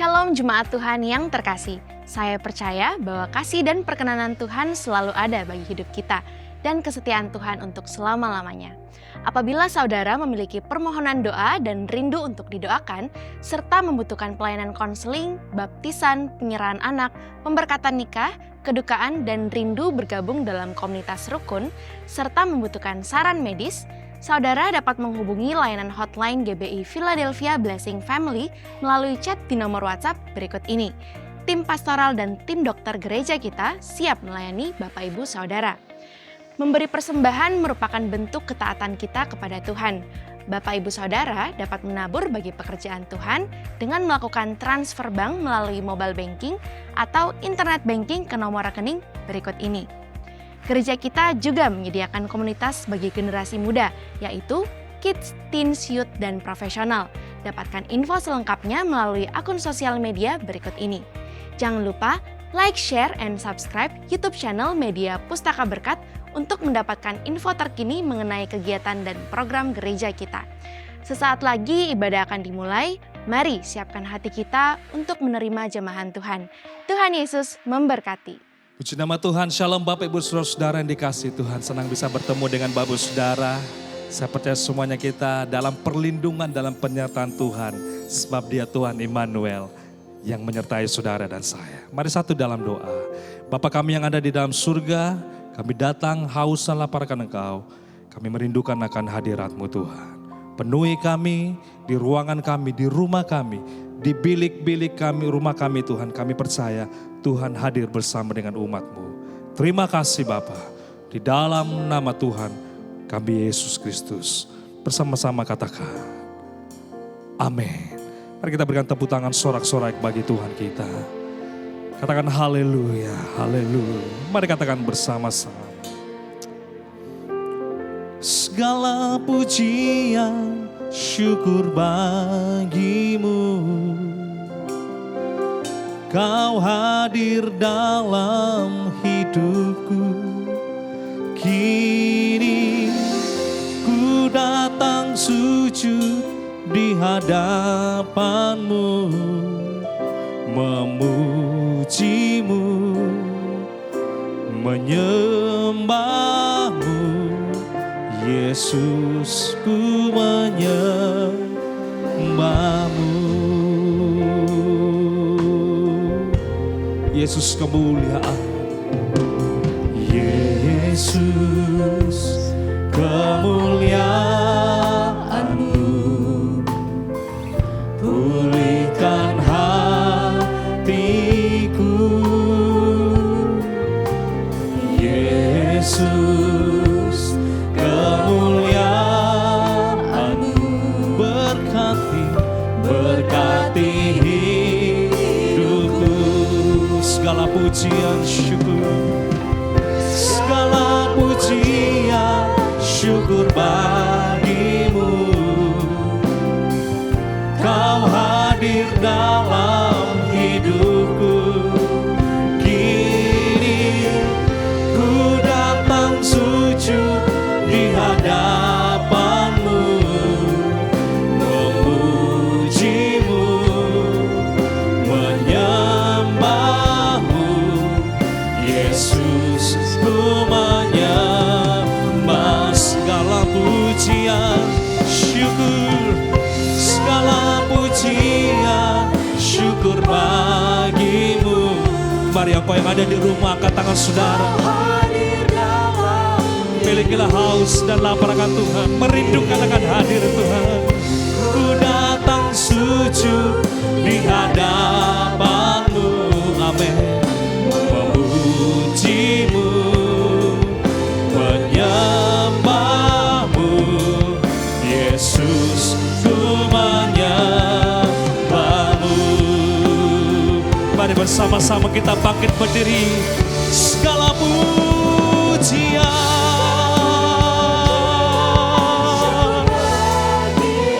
Shalom Jemaat Tuhan yang terkasih. Saya percaya bahwa kasih dan perkenanan Tuhan selalu ada bagi hidup kita dan kesetiaan Tuhan untuk selama-lamanya. Apabila saudara memiliki permohonan doa dan rindu untuk didoakan, serta membutuhkan pelayanan konseling, baptisan, penyerahan anak, pemberkatan nikah, kedukaan, dan rindu bergabung dalam komunitas rukun, serta membutuhkan saran medis, saudara dapat menghubungi layanan hotline GBI Philadelphia Blessing Family melalui chat di nomor WhatsApp berikut ini. Tim pastoral dan tim dokter gereja kita siap melayani Bapak Ibu Saudara. Memberi persembahan merupakan bentuk ketaatan kita kepada Tuhan. Bapak Ibu Saudara dapat menabur bagi pekerjaan Tuhan dengan melakukan transfer bank melalui mobile banking atau internet banking ke nomor rekening berikut ini. Gereja kita juga menyediakan komunitas bagi generasi muda, yaitu Kids, Teens, Youth, dan Profesional. Dapatkan info selengkapnya melalui akun sosial media berikut ini. Jangan lupa like, share, and subscribe YouTube channel Media Pustaka Berkat untuk mendapatkan info terkini mengenai kegiatan dan program gereja kita. Sesaat lagi ibadah akan dimulai, mari siapkan hati kita untuk menerima jemahan Tuhan. Tuhan Yesus memberkati. Puji nama Tuhan, shalom Bapak Ibu Saudara yang dikasihi Tuhan. Senang bisa bertemu dengan Bapak Ibu Saudara. Saya percaya semuanya kita dalam perlindungan, dalam penyertaan Tuhan. Sebab Dia Tuhan Immanuel yang menyertai saudara dan saya. Mari satu dalam doa. Bapa kami yang ada di dalam surga, kami datang haus dan lapar akan Engkau. Kami merindukan akan hadirat-Mu Tuhan. Penuhi kami di ruangan kami, di rumah kami, di bilik-bilik kami, rumah kami Tuhan. Kami percaya Tuhan hadir bersama dengan umat-Mu. Terima kasih Bapa. Di dalam nama Tuhan kami Yesus Kristus. Bersama-sama katakan amin. Mari kita berikan tepuk tangan sorak-sorak bagi Tuhan kita. Katakan haleluya, haleluya. Mari katakan bersama-sama. Segala pujian syukur bagimu. Kau hadir dalam hidupku. Kini ku datang sujud di hadapan-Mu, memuji-Mu, menyembah-Mu. Yesus, ku menyembah-Mu. Yesus kemuliaan. Yesus kemuliaan-Mu. Pulihkan hatiku. Yesus kemuliaan-Mu. Berkati hidupku. Segala pujian syukur, segala pujian syukur bagimu. Kau hadir dalam hidupku. Kini ku datang sujud di hadapan-Mu, memuji-Mu, menyembah-Mu. Yesus, ku menyembah. Segala pujian syukur, segala pujian syukur bagimu. Mari apa yang ada di rumah angkat tangan saudara. Milikilah haus dan lapar akan Tuhan, merindukan akan hadir Tuhan. Ku datang sujud di hadapan-Mu, amin. Memuji-Mu, menyembah-Mu. Yesus, ku menyembah-Mu. Mari bersama-sama kita bangkit berdiri. Segala pujian,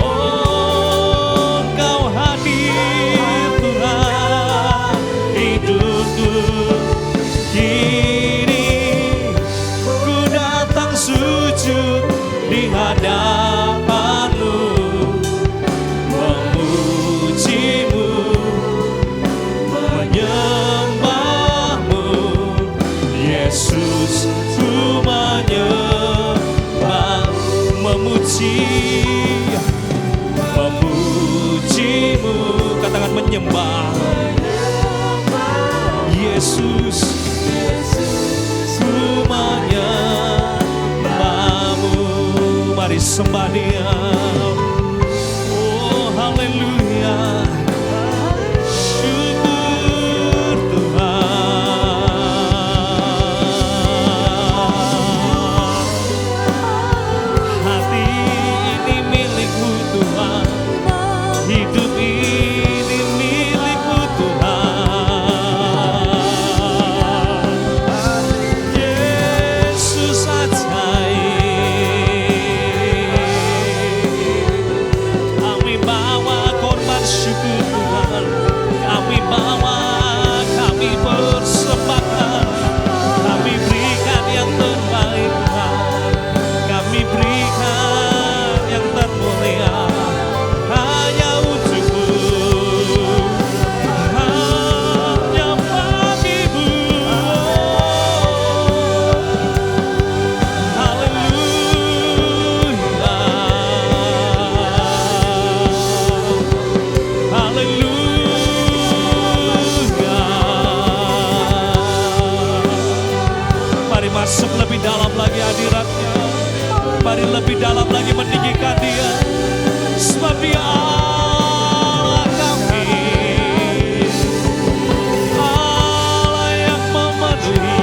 oh Kau hadir Tuhan hidupku. Kini ku datang sujud di hadapan-Mu, memuji-Mu, Yesus, ku menyembahmu. Mari sembah Dia. Oh haleluya, syukur Tuhan. Hati ini milikmu Tuhan, hidup ini milikmu Tuhan. Yesus ajaib, kami bawa korban syukur Tuhan, kami bawa, kami persembahkan, kami berikan yang terbaik Tuhan, kami berikan yang termulia hanya untukmu, hanya bagimu. Haleluya, haleluya. Mari masuk lebih dalam lagi hadirat-Nya. Mari lebih dalam lagi meninggikan Dia, sebab Dia Allah kami, Allah yang memenuhi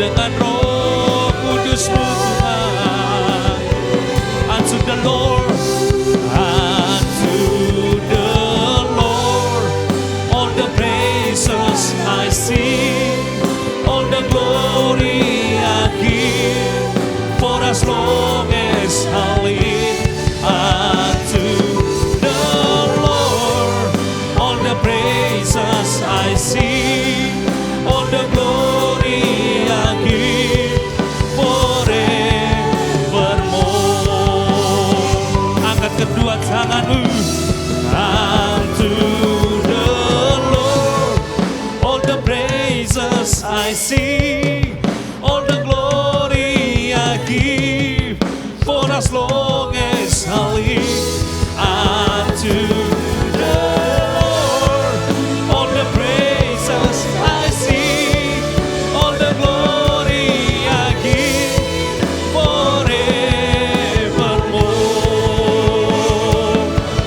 dengan Roh Kudus-Mu Tuhan. Unto the Lord, unto the Lord, all the praises I sing, all the glory I give, for as long as I live. Unto the Lord, all the praises I sing, all the glory I give, forevermore. Angkat kedua tanganmu. Unto the Lord, all the praises I sing, all the glory I give, for as long as I live. Unto the Lord, all the praises I sing, all the glory I give, forevermore.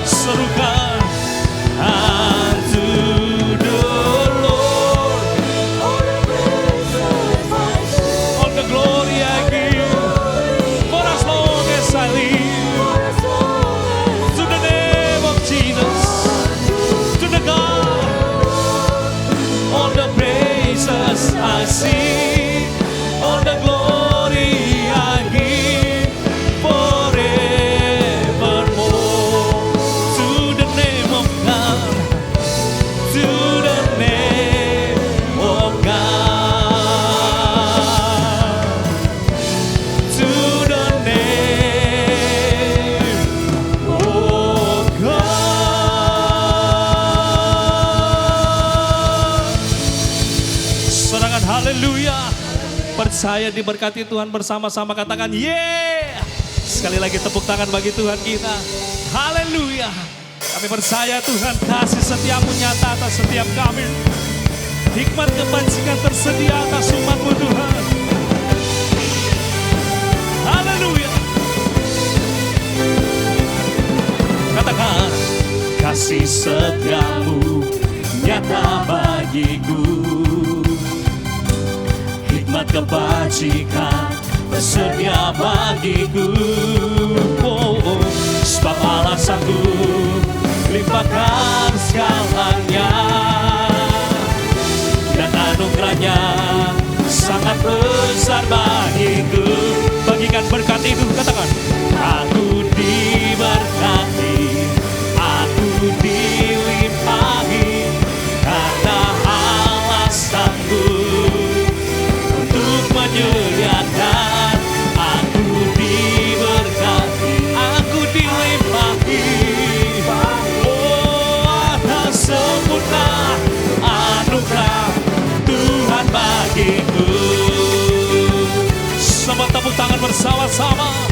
Serukan. Unto the Lord, all the glory I give, for as long as I live. To the name of Jesus, to the God, all the praises I sing, all the glory I give, forevermore. To the name of God, to the name of God, to the name of God. Serangan haleluya. Percaya diberkati Tuhan bersama-sama, katakan yeah. Sekali lagi tepuk tangan bagi Tuhan kita. Haleluya. Kami percaya Tuhan kasih setiamu nyata atas setiap kami. Hikmat kebajikan tersedia atas umat-Mu Tuhan. Haleluya. Katakan, kasih setiamu nyata bagiku, hikmat kebajikan bersedia bagiku. Oh, sebab Allah sanggup limpahkan segalanya, dan anugerahnya sangat besar bagiku. Bagikan berkat itu, katakan, aku diberkati, aku dilimpahi, karena Allah sanggup untuk menyediakan. Aku diberkati, aku dilimpahi, oh atas sempurna anugerah Tuhan bagiku. Sama tepuk tangan bersama-sama.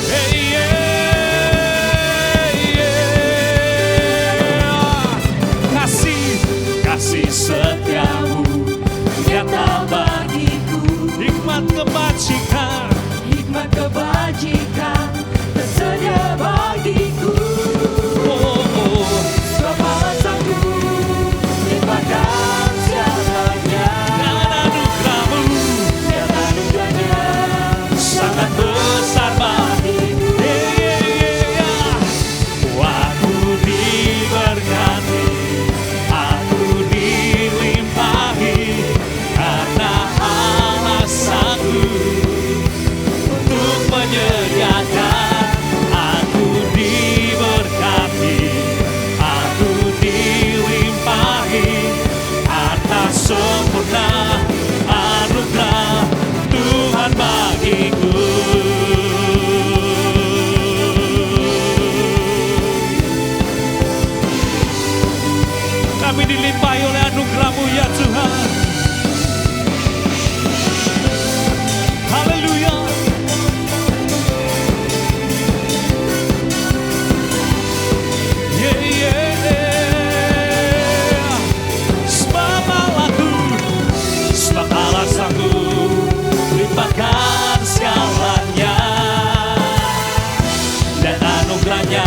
Hey, yeah, yeah. anugerahnya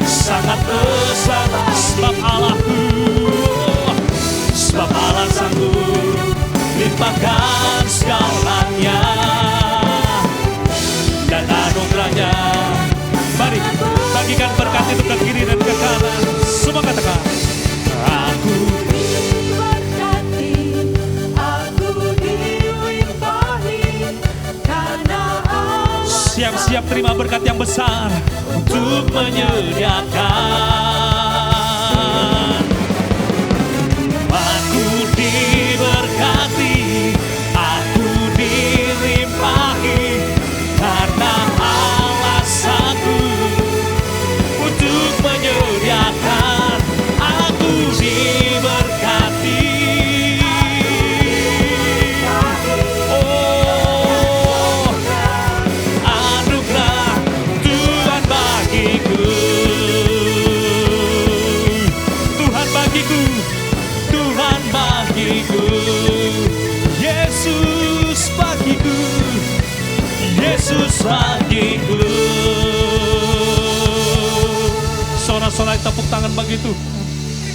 sangat besar. Sebab Allahku, sebab Allah sanggup limpahkan segalanya, dan anugerahnya. Mari bagikan berkat itu ke kiri dan ke kanan. Semua katakan, aku diberkati, aku dilimpahi, karena Allah siap-siap terima berkat yang besar untuk menyediakan. Aku diberkati, aku dilimpahi, karena Allah sanggup untuk menyediakan. Aku diberkati, oh anugerah Tuhan bagiku, Tuhan bagiku, Tuhan bagiku, Yesus bagiku, Yesus bagiku. Sorak-sorai tepuk tangan begitu.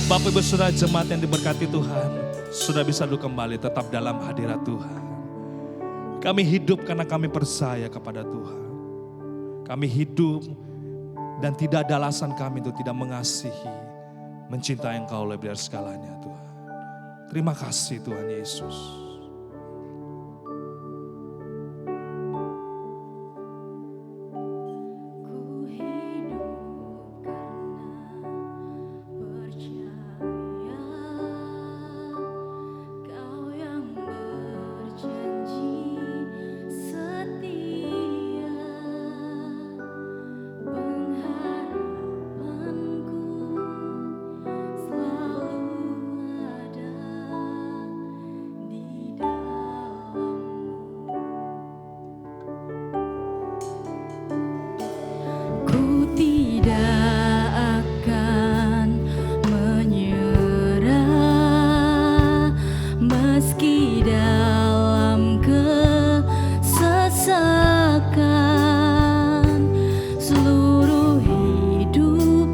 Bapak Ibu Saudara jemaat yang diberkati Tuhan, sudah bisa dulu kembali tetap dalam hadirat Tuhan. Kami hidup karena kami percaya kepada Tuhan. Kami hidup dan tidak ada alasan kami untuk tidak mengasihi, mencintai Engkau lebih dari segalanya Tuhan. Terima kasih Tuhan Yesus. ku hidup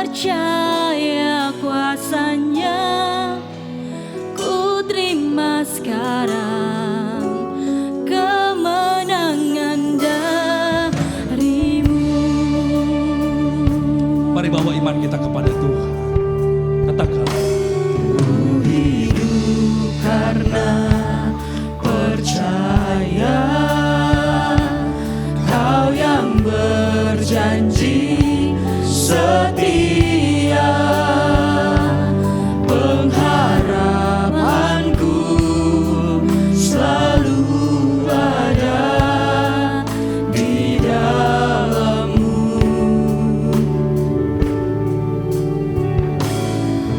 percaya kuasanya, ku terima sekarang kemenangan darimu. Mari bawa iman kita kepada Tuhan. Katakan, Ku hidup karena percaya, Kau yang berjanji setia, pengharapanku selalu ada di dalam-Mu.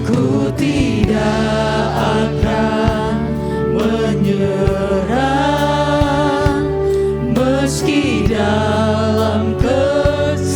Ku tidak akan menyerah meski dalam kesesakan.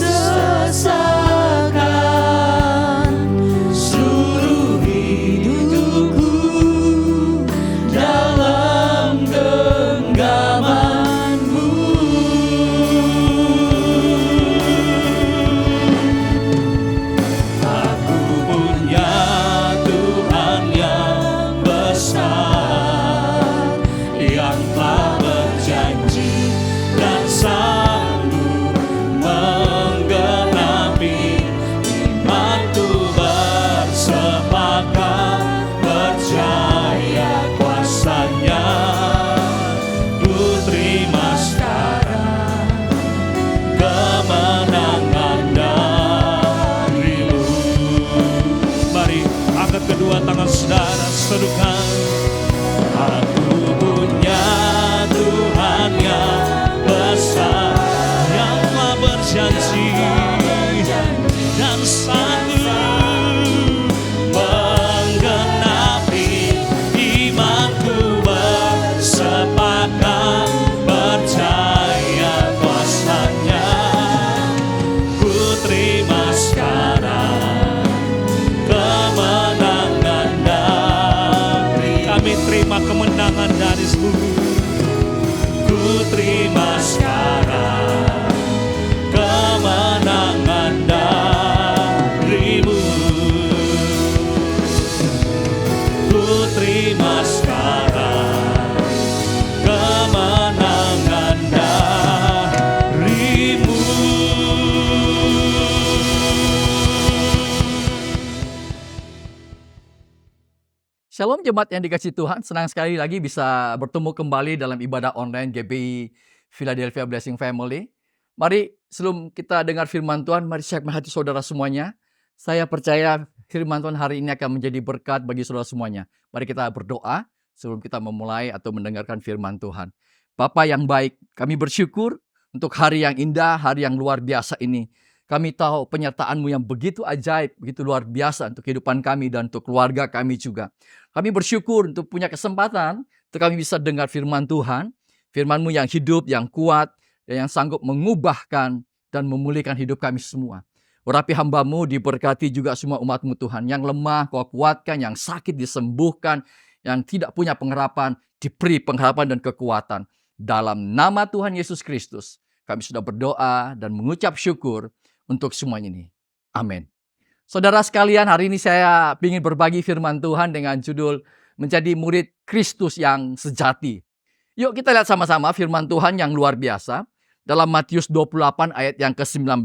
Shalom jemaat yang dikasihi Tuhan, senang sekali lagi bisa bertemu kembali dalam ibadah online GBI Philadelphia Blessing Family. Mari sebelum kita dengar firman Tuhan, mari siapkan hati saudara semuanya. Saya percaya firman Tuhan hari ini akan menjadi berkat bagi saudara semuanya. Mari kita berdoa sebelum kita memulai atau mendengarkan firman Tuhan. Bapa yang baik, kami bersyukur untuk hari yang indah, hari yang luar biasa ini. Kami tahu penyertaan-Mu yang begitu ajaib, begitu luar biasa untuk kehidupan kami dan untuk keluarga kami juga. Kami bersyukur untuk punya kesempatan untuk kami bisa dengar firman Tuhan, firman-Mu yang hidup, yang kuat, dan yang sanggup mengubahkan dan memulihkan hidup kami semua. Urapi hamba-Mu, diberkati juga semua umat-Mu Tuhan. Yang lemah Kau kuatkan, yang sakit disembuhkan, yang tidak punya pengharapan, diberi pengharapan dan kekuatan. Dalam nama Tuhan Yesus Kristus, kami sudah berdoa dan mengucap syukur untuk semuanya ini. Amin. Saudara sekalian, hari ini saya ingin berbagi firman Tuhan dengan judul Menjadi Murid Kristus yang Sejati. Yuk kita lihat sama-sama firman Tuhan yang luar biasa. Dalam Matius 28 ayat yang ke-19.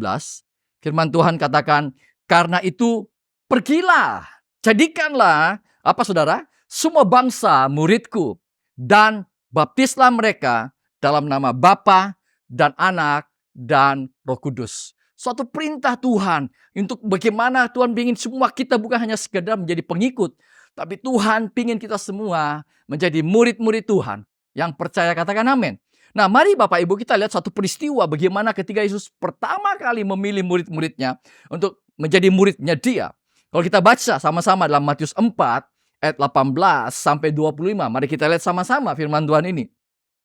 Firman Tuhan katakan, karena itu pergilah, jadikanlah, apa saudara? Semua bangsa muridku, dan baptislah mereka dalam nama Bapa dan Anak dan Roh Kudus. Suatu perintah Tuhan untuk bagaimana Tuhan ingin semua kita bukan hanya sekedar menjadi pengikut, tapi Tuhan ingin kita semua menjadi murid-murid Tuhan yang percaya, katakan amin. Nah, mari Bapak Ibu kita lihat satu peristiwa bagaimana ketika Yesus pertama kali memilih murid-muridnya untuk menjadi muridnya Dia. Kalau kita baca sama-sama dalam Matius 4 ayat 18 sampai 25, mari kita lihat sama-sama firman Tuhan ini.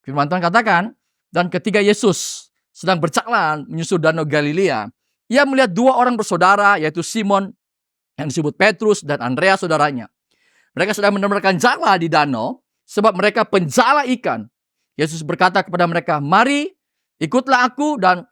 Firman Tuhan katakan, dan ketika Yesus sedang berjalan menyusur danau Galilea, ia melihat dua orang bersaudara, yaitu Simon yang disebut Petrus dan Andreas saudaranya. Mereka sedang menebarkan jala di danau, sebab mereka penjala ikan. Yesus berkata kepada mereka, mari ikutlah aku dan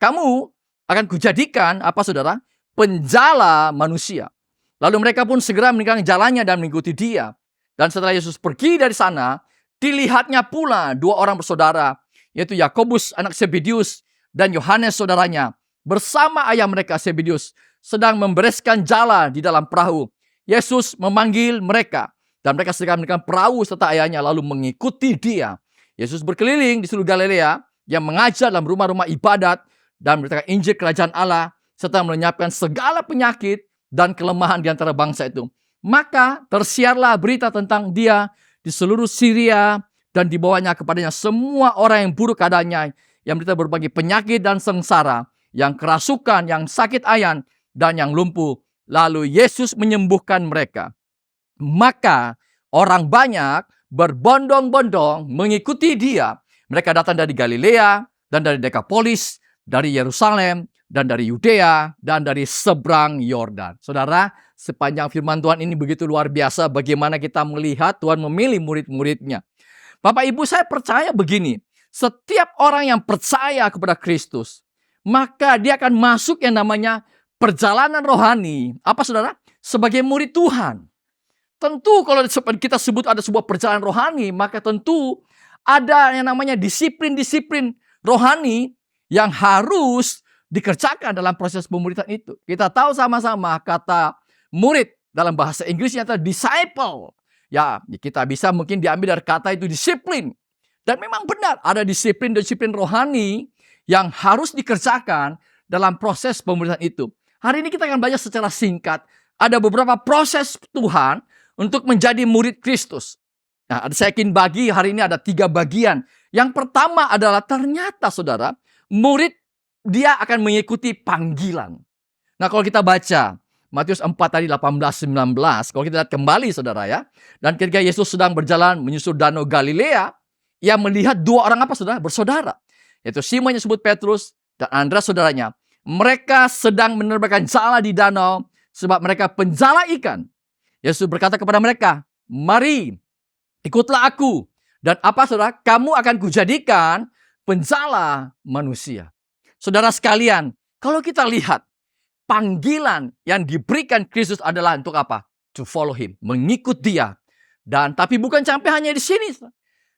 kamu akan kujadikan, apa saudara? Penjala manusia. Lalu mereka pun segera meninggalkan jalannya dan mengikuti Dia. Dan setelah Yesus pergi dari sana, dilihatnya pula dua orang bersaudara, yaitu Yakobus anak Zebedius dan Yohanes saudaranya, bersama ayah mereka Zebedius, sedang membereskan jala di dalam perahu. Yesus memanggil mereka, dan mereka segera meninggalkan perahu serta ayahnya, lalu mengikuti Dia. Yesus berkeliling di seluruh Galilea, yang mengajar dalam rumah-rumah ibadat, dan memberitakan Injil Kerajaan Allah, serta melenyapkan segala penyakit dan kelemahan di antara bangsa itu. Maka tersiarlah berita tentang Dia di seluruh Syria, dan dibawanya kepadanya semua orang yang buruk keadaannya, yang menderita berbagai penyakit dan sengsara, yang kerasukan, yang sakit ayan, dan yang lumpuh. Lalu Yesus menyembuhkan mereka. Maka orang banyak berbondong-bondong mengikuti Dia. Mereka datang dari Galilea, dan dari Dekapolis, dari Yerusalem, dan dari Yudea, dan dari seberang Yordan. Saudara, sepanjang firman Tuhan ini begitu luar biasa bagaimana kita melihat Tuhan memilih murid-muridnya. Bapak Ibu, saya percaya begini, setiap orang yang percaya kepada Kristus, maka dia akan masuk yang namanya perjalanan rohani. Apa saudara? Sebagai murid Tuhan. Tentu kalau kita sebut ada sebuah perjalanan rohani, maka tentu ada yang namanya disiplin-disiplin rohani yang harus dikerjakan dalam proses pemuridan itu. Kita tahu sama-sama kata murid dalam bahasa Inggrisnya adalah disciple. Ya, kita bisa mungkin diambil dari kata itu disiplin. Dan memang benar ada disiplin-disiplin rohani yang harus dikerjakan dalam proses pemuridan itu. Hari ini kita akan belajar secara singkat. Ada beberapa proses Tuhan untuk menjadi murid Kristus. Nah, saya ingin bagi hari ini ada 3 bagian. Yang pertama adalah ternyata saudara, murid dia akan mengikuti panggilan. Nah, kalau kita baca Matius 4 tadi 18-19, kalau kita lihat kembali saudara ya. Dan ketika Yesus sedang berjalan menyusur danau Galilea, ia melihat 2 orang apa saudara? Bersaudara. Yaitu Simon yang disebut Petrus dan Andreas saudaranya. Mereka sedang menerbangkan jala di danau sebab mereka penjala ikan. Yesus berkata kepada mereka, mari ikutlah aku. Dan apa saudara? Kamu akan kujadikan penjala manusia. Saudara sekalian, kalau kita lihat, panggilan yang diberikan Kristus adalah untuk apa? To follow Him, mengikut Dia. Dan tapi bukan sampai hanya di sini.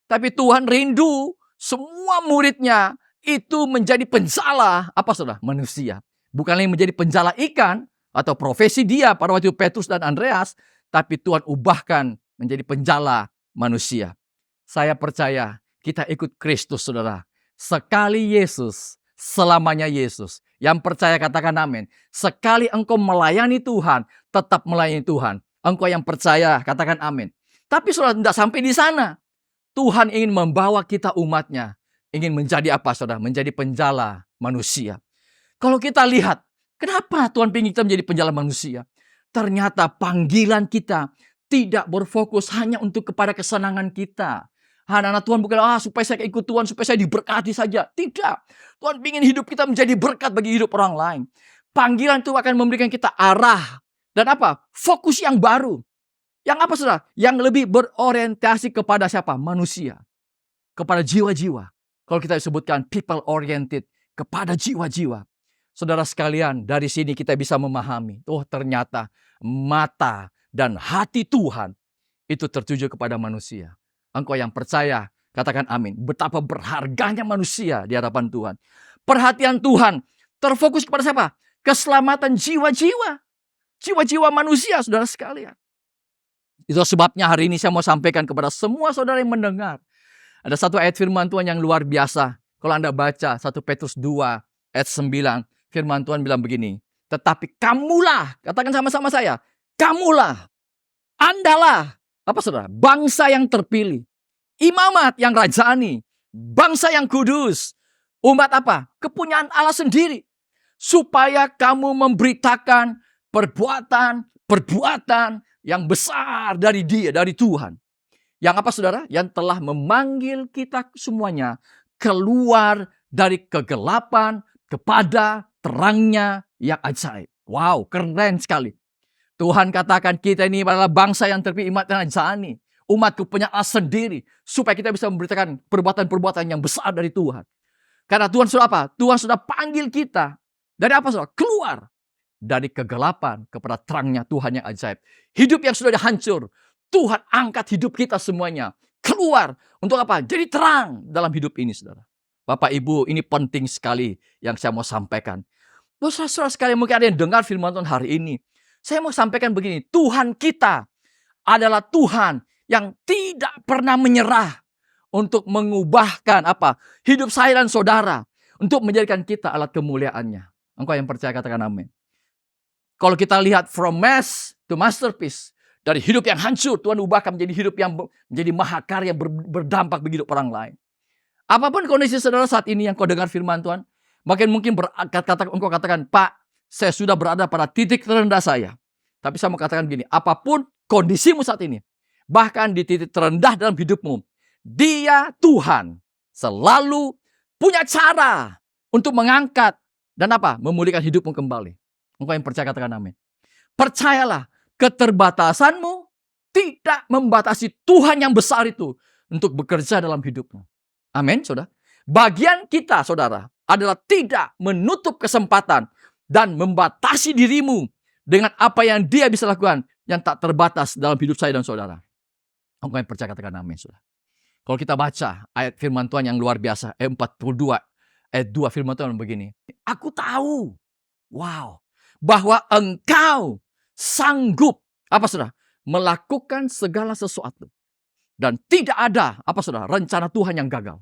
Tapi Tuhan rindu semua muridnya itu menjadi penjala, apa saudara? Manusia. Bukan lagi menjadi penjala ikan atau profesi dia pada waktu Petrus dan Andreas, tapi Tuhan ubahkan menjadi penjala manusia. Saya percaya kita ikut Kristus, saudara. Sekali Yesus, selamanya Yesus. Yang percaya katakan amin. Sekali engkau melayani Tuhan, tetap melayani Tuhan. Engkau yang percaya katakan amin. Tapi saudara, tidak sampai di sana. Tuhan ingin membawa kita umatnya. Ingin menjadi apa, saudara? Menjadi penjala manusia. Kalau kita lihat, kenapa Tuhan ingin kita menjadi penjala manusia? Ternyata panggilan kita tidak berfokus hanya untuk kepada kesenangan kita. Anak-anak Tuhan bukan supaya saya ikut Tuhan, supaya saya diberkati saja. Tidak. Tuhan ingin hidup kita menjadi berkat bagi hidup orang lain. Panggilan itu akan memberikan kita arah. Dan apa? Fokus yang baru. Yang apa, saudara? Yang lebih berorientasi kepada siapa? Manusia. Kepada jiwa-jiwa. Kalau kita sebutkan people oriented. Kepada jiwa-jiwa. Saudara sekalian, dari sini kita bisa memahami. Oh, ternyata mata dan hati Tuhan itu tertuju kepada manusia. Engkau yang percaya, katakan amin. Betapa berharganya manusia di hadapan Tuhan. Perhatian Tuhan terfokus kepada siapa? Keselamatan jiwa-jiwa. Jiwa-jiwa manusia, saudara sekalian. Itu sebabnya hari ini saya mau sampaikan kepada semua saudara yang mendengar. Ada satu ayat firman Tuhan yang luar biasa. Kalau Anda baca 1 Petrus 2 ayat 9. Firman Tuhan bilang begini. Tetapi kamulah, katakan sama-sama saya. Kamulah, Andalah, apa saudara? Bangsa yang terpilih. Imamat yang rajani. Bangsa yang kudus. Umat apa? Kepunyaan Allah sendiri. Supaya kamu memberitakan perbuatan yang besar dari Dia, dari Tuhan. Yang apa saudara? Yang telah memanggil kita semuanya keluar dari kegelapan kepada terangnya yang ajaib. Wow, keren sekali. Tuhan katakan kita ini adalah bangsa yang terpilih, umat yang rajani. Umat kepunyaan Allah sendiri. Supaya kita bisa memberitakan perbuatan-perbuatan yang besar dari Tuhan. Karena Tuhan sudah apa? Tuhan sudah panggil kita. Dari apa saudara? Keluar dari kegelapan kepada terangnya Tuhan yang ajaib. Hidup yang sudah hancur, Tuhan angkat hidup kita semuanya. Keluar untuk apa? Jadi terang dalam hidup ini, saudara. Bapak Ibu, ini penting sekali yang saya mau sampaikan. Saudara sekalian, mungkin ada yang dengar firman Tuhan hari ini. Saya mau sampaikan begini, Tuhan kita adalah Tuhan yang tidak pernah menyerah untuk mengubahkan apa? Hidup saya dan saudara. Untuk menjadikan kita alat kemuliaannya. Engkau yang percaya katakan amin. Kalau kita lihat from mess to masterpiece. Dari hidup yang hancur, Tuhan ubahkan menjadi hidup yang menjadi mahakarya, berdampak bagi hidup orang lain. Apapun kondisi saudara saat ini yang kau dengar firman Tuhan, makin mungkin engkau katakan, Pak, saya sudah berada pada titik terendah saya. Tapi saya mau katakan begini, apapun kondisimu saat ini, bahkan di titik terendah dalam hidupmu, Dia Tuhan selalu punya cara untuk mengangkat dan apa? Memulihkan hidupmu kembali. Engkau yang percaya katakan amin. Percayalah, keterbatasanmu tidak membatasi Tuhan yang besar itu untuk bekerja dalam hidupmu. Amin, saudara. Bagian kita, saudara, adalah tidak menutup kesempatan dan membatasi dirimu dengan apa yang Dia bisa lakukan yang tak terbatas dalam hidup saya dan saudara. Engkau yang percaya katakan amin, saudara. Kalau kita baca ayat firman Tuhan yang luar biasa, ayat 42, ayat 2 firman Tuhan begini. Aku tahu, wow, bahwa engkau sanggup, apa saudara, melakukan segala sesuatu. Dan tidak ada, apa saudara, rencana Tuhan yang gagal.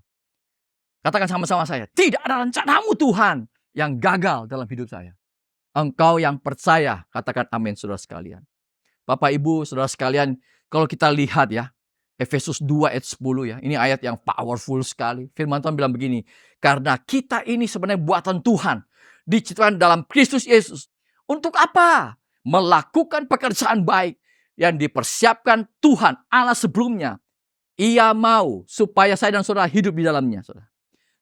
Katakan sama-sama saya, tidak ada rencanamu Tuhan yang gagal dalam hidup saya. Engkau yang percaya, katakan amin saudara sekalian. Bapak Ibu, saudara sekalian, kalau kita lihat ya, Efesus 2 ayat 10 ya, ini ayat yang powerful sekali. Firman Tuhan bilang begini, karena kita ini sebenarnya buatan Tuhan, diciptakan dalam Kristus Yesus. Untuk apa? Melakukan pekerjaan baik yang dipersiapkan Tuhan Allah sebelumnya. Ia mau supaya saya dan saudara hidup di dalamnya. Saudara.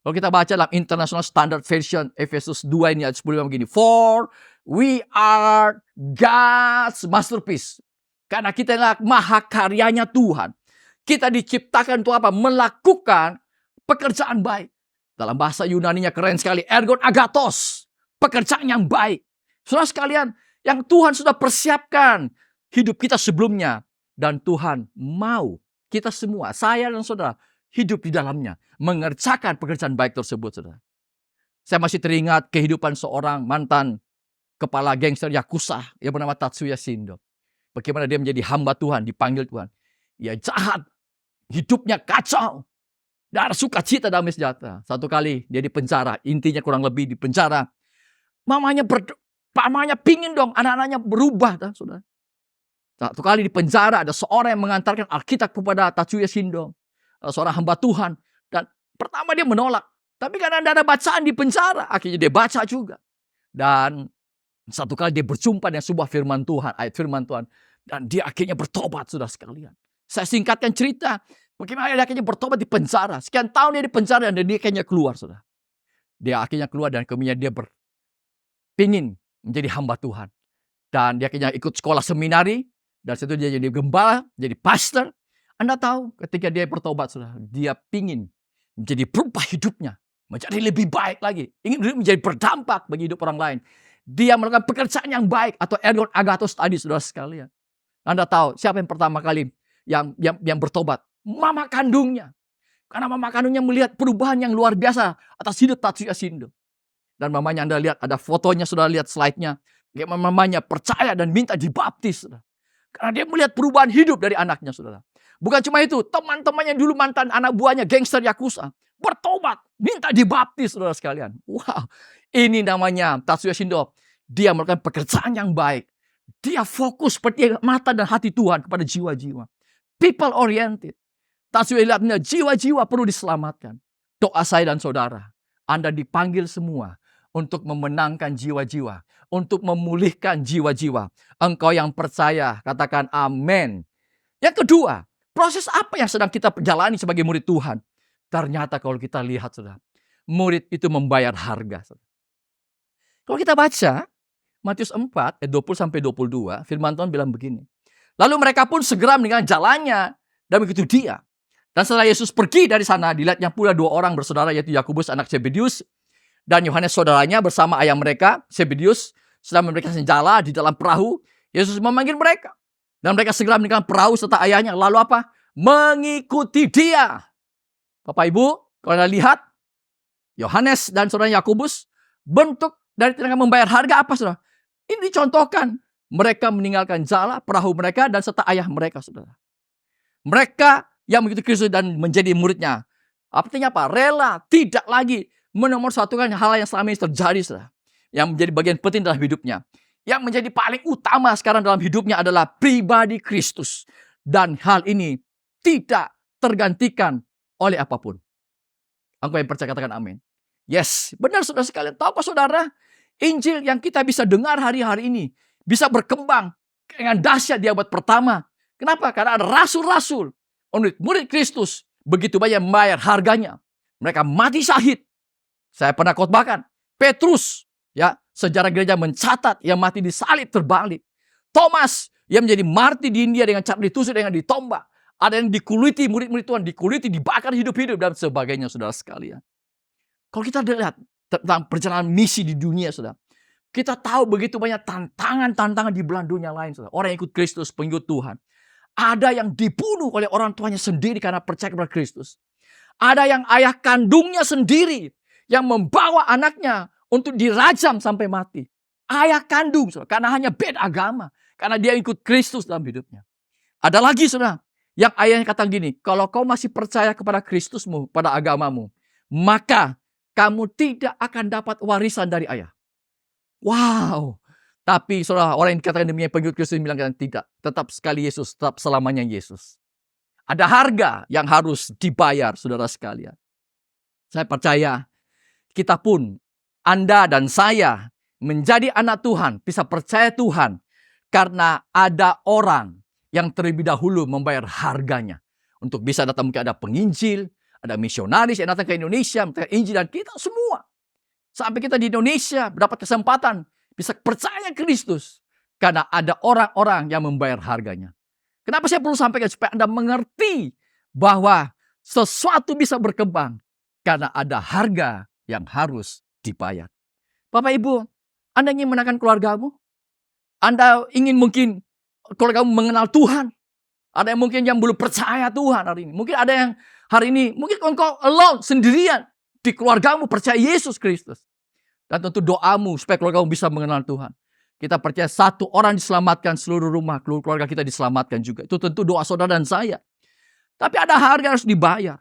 Kalau kita baca dalam International Standard Version, Efesus 2 ini ayat 10 begini. For we are God's masterpiece. Karena kita adalah mahakaryanya Tuhan. Kita diciptakan untuk apa? Melakukan pekerjaan baik. Dalam bahasa Yunaninya keren sekali. Ergon agathos. Pekerjaan yang baik. Saudara sekalian, yang Tuhan sudah persiapkan hidup kita sebelumnya. Dan Tuhan mau kita semua, saya dan saudara, hidup di dalamnya. Mengerjakan pekerjaan baik tersebut, saudara. Saya masih teringat kehidupan seorang mantan kepala gangster Yakuza yang bernama Tatsuya Shindo. Bagaimana dia menjadi hamba Tuhan, dipanggil Tuhan. Ia jahat, hidupnya kacau, tidak ada sukacita damai sejahtera. Satu kali dia di penjara, intinya kurang lebih di penjara. Mamanya pingin dong anak-anaknya berubah, saudara. Satu kali di penjara ada seorang yang mengantarkan Alkitab kepada Tatsuya Shindo, seorang hamba Tuhan. Dan pertama dia menolak, tapi karena tidak ada bacaan di penjara, akhirnya dia baca juga. Dan satu kali dia berjumpa dengan sebuah firman Tuhan, ayat firman Tuhan. Dan dia akhirnya bertobat, saudara sekalian. Saya singkatkan cerita, bagaimana dia akhirnya bertobat di penjara. Sekian tahun dia di penjara dan dia akhirnya keluar, saudara. Dia akhirnya keluar dan kemudian dia berpingin menjadi hamba Tuhan. Dan dia akhirnya ikut sekolah seminari. Dan situ dia jadi gembala, jadi pastor. Anda tahu ketika dia bertobat, saudara, dia pingin menjadi berubah hidupnya. Menjadi lebih baik lagi. Ingin menjadi berdampak bagi hidup orang lain. Dia melakukan pekerjaan yang baik atau ergon agathos tadi, saudara sekalian. Anda tahu siapa yang pertama kali yang bertobat? Mama kandungnya. Karena mama kandungnya melihat perubahan yang luar biasa atas hidup Tatsuya Shindo. Dan mamanya Anda lihat, ada fotonya, sudah lihat slide-nya. Mamanya percaya dan minta dibaptis. Saudara. Karena dia melihat perubahan hidup dari anaknya, saudara. Bukan cuma itu, teman-temannya dulu mantan anak buahnya, gangster Yakuza. Bertobat, minta dibaptis, saudara sekalian. Wow, ini namanya Tatsuya Shindo. Dia melakukan pekerjaan yang baik. Dia fokus seperti mata dan hati Tuhan kepada jiwa-jiwa. People oriented. Tatsuya lihatnya jiwa-jiwa perlu diselamatkan. Doa saya dan saudara, Anda dipanggil semua untuk memenangkan jiwa-jiwa, untuk memulihkan jiwa-jiwa. Engkau yang percaya, katakan amin. Yang kedua, proses apa yang sedang kita jalani sebagai murid Tuhan? Ternyata kalau kita lihat, saudara, murid itu membayar harga. Saudara. Kalau kita baca Matius 4 ayat 20-22, firman Tuhan bilang begini. Lalu mereka pun segera meninggalkan jalannya dan begitu dia. Dan setelah Yesus pergi dari sana, dilihatnya pula dua orang bersaudara, yaitu Yakobus anak Zebedius dan Yohanes saudaranya bersama ayah mereka, Zebedius, sedang memberikan jala di dalam perahu. Yesus memanggil mereka. Dan mereka segera meninggalkan perahu serta ayahnya. Lalu apa? Mengikuti dia. Bapak Ibu, kalau Anda lihat, Yohanes dan saudara Yakobus, bentuk dari tindakan membayar harga apa, saudara? Ini dicontohkan. Mereka meninggalkan jala, perahu mereka, dan serta ayah mereka, saudara. Mereka yang mengikuti Kristus dan menjadi muridnya. Artinya apa? Rela, tidak lagi menomorsatukan hal yang selama ini terjadi, saudara. Yang menjadi bagian penting dalam hidupnya. Yang menjadi paling utama sekarang dalam hidupnya adalah pribadi Kristus. Dan hal ini tidak tergantikan oleh apapun. Engkau yang percaya katakan amin. Yes, benar saudara sekalian. Tahukah saudara, Injil yang kita bisa dengar hari-hari ini bisa berkembang dengan dahsyat di abad pertama. Kenapa? Karena ada rasul-rasul, murid Kristus, begitu banyak membayar harganya. Mereka mati syahid. Saya pernah khotbahkan, Petrus, ya, sejarah gereja mencatat yang mati disalib terbalik. Thomas yang menjadi martir di India dengan cara ditusuk dengan ditombak. Ada yang dikuliti, murid-murid Tuhan dikuliti, dibakar hidup-hidup dan sebagainya, saudara sekalian. Kalau kita lihat tentang perjalanan misi di dunia, saudara, kita tahu begitu banyak tantangan-tantangan di belahan dunia lain, saudara. Orang yang ikut Kristus, pengikut Tuhan. Ada yang dibunuh oleh orang tuanya sendiri karena percaya kepada Kristus. Ada yang ayah kandungnya sendiri yang membawa anaknya untuk dirajam sampai mati. Ayah kandung, saudara, karena hanya beda agama. Karena dia ikut Kristus dalam hidupnya. Ada lagi, saudara, yang ayahnya kata gini, kalau kau masih percaya kepada Kristusmu, pada agamamu, maka kamu tidak akan dapat warisan dari ayah. Wow. Tapi saudara, orang yang dikatakan demikian pengikut Kristus bilang tidak. Tetap sekali Yesus, tetap selamanya Yesus. Ada harga yang harus dibayar, saudara sekalian. Saya percaya, kita pun, Anda dan saya, menjadi anak Tuhan, bisa percaya Tuhan, karena ada orang yang terlebih dahulu membayar harganya. Untuk bisa datang, mungkin ada penginjil, ada misionaris yang datang ke Indonesia, mengantarkan Injil, dan kita semua. Sampai kita di Indonesia mendapat kesempatan bisa percaya Kristus. Karena ada orang-orang yang membayar harganya. Kenapa saya perlu sampaikan? Supaya Anda mengerti bahwa sesuatu bisa berkembang. Karena ada harga yang harus dibayar. Bapak Ibu, Anda ingin menangkan keluargamu? Anda ingin mungkin keluargamu mengenal Tuhan? Ada yang mungkin yang belum percaya Tuhan hari ini. Mungkin ada yang hari ini, mungkin engkau alone, sendirian. Di keluargamu percaya Yesus Kristus. Dan tentu doamu supaya keluargamu bisa mengenal Tuhan. Kita percaya satu orang diselamatkan, seluruh rumah, keluarga kita diselamatkan juga. Itu tentu doa saudara dan saya. Tapi ada harga yang harus dibayar.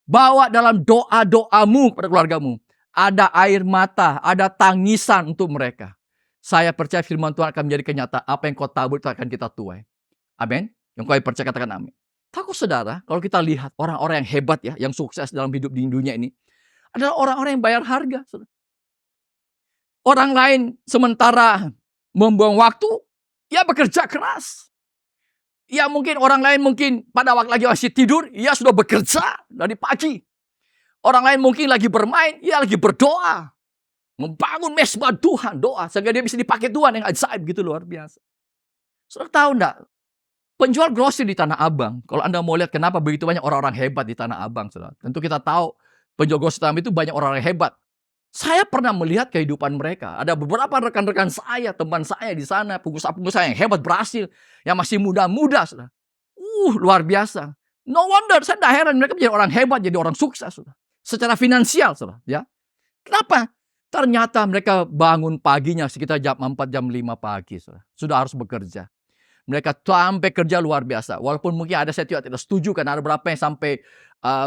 Bawa dalam doa-doamu kepada keluargamu. Ada air mata, ada tangisan untuk mereka. Saya percaya firman Tuhan akan menjadi kenyataan. Apa yang kau tabur itu akan kita tuai. Amin. Yang kau percaya katakan amin. Takut saudara, kalau kita lihat orang-orang yang hebat ya, yang sukses dalam hidup di dunia ini, adalah orang-orang yang bayar harga. Saudara. Orang lain sementara membuang waktu, ya bekerja keras. Ya mungkin orang lain mungkin pada waktu lagi masih tidur, ya sudah bekerja dari pagi. Orang lain mungkin lagi bermain, ya lagi berdoa. Membangun mesbah Tuhan, doa. Sehingga dia bisa dipakai Tuhan yang ajaib gitu, luar biasa. Saudara tahu enggak? Penjual grosir di Tanah Abang, kalau Anda mau lihat kenapa begitu banyak orang-orang hebat di Tanah Abang, saudara. Tentu kita tahu penjual grosir Tanah Abang itu banyak orang-orang hebat. Saya pernah melihat kehidupan mereka. Ada beberapa rekan-rekan saya, teman saya di sana, pengusaha-pengusaha yang hebat berhasil, yang masih muda-muda, saudara. Luar biasa. No wonder, saya tidak heran mereka menjadi orang hebat, jadi orang sukses, saudara. Secara finansial, saudara. Ya. Kenapa? Ternyata mereka bangun paginya sekitar jam 4, jam 5 pagi, saudara. Sudah harus bekerja. Mereka sampai kerja luar biasa. Walaupun mungkin ada saya tidak setuju karena ada beberapa yang sampai